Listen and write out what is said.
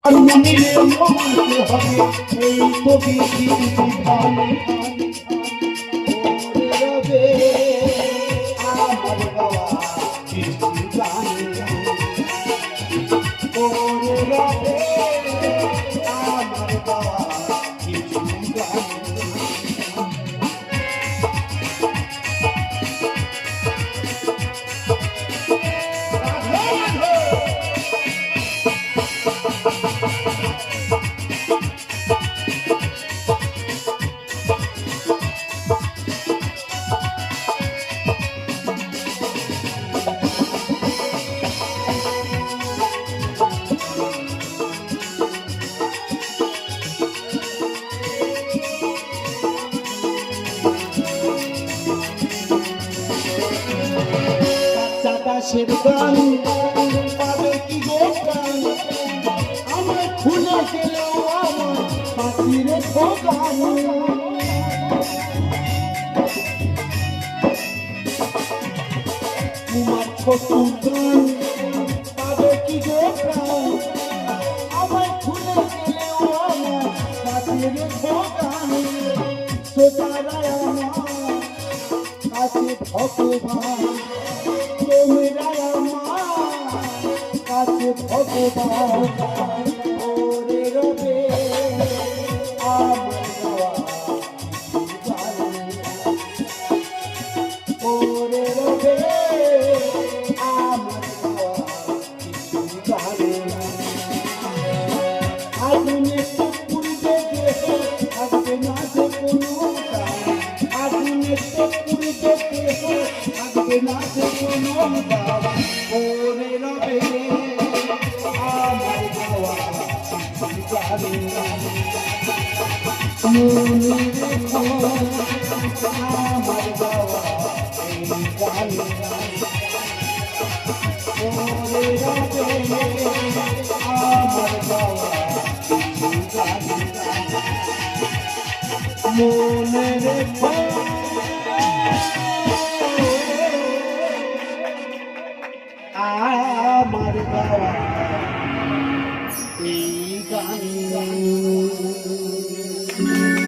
মিলে মরতে হবে এই তো বিধান রবে আমার বাবা কিছু জানে ওরে রবে আমার বাবা কিছু জানে আকাশের গান পাবে কি গো প্রাণ আমার খুলে গেলেও আমার পাখির গান তোমার ছোট গান পাবে কি গো প্রাণ আমার খুলে গেলেও আমার পাখির গান সোতারায় আমার কাছে ভগবান তোমরা আমার কাছে ভগবান ওরে রবে আমার বাবা ওরে রবে আমার বাবা কিছু জানে আগুন একটু পুড়বে গেছে থাকবে না যে কোনো আগুন একটু পুড়বে গেছে থাকবে না যে কোনো বাবা ওরে রবে আমার বাবা কিছু জানে মনে রেখো আমার বাবা এই জানে ওরে রবে আমার বাবা কিছু জানে মনে রেখো আমার বাবা এই গান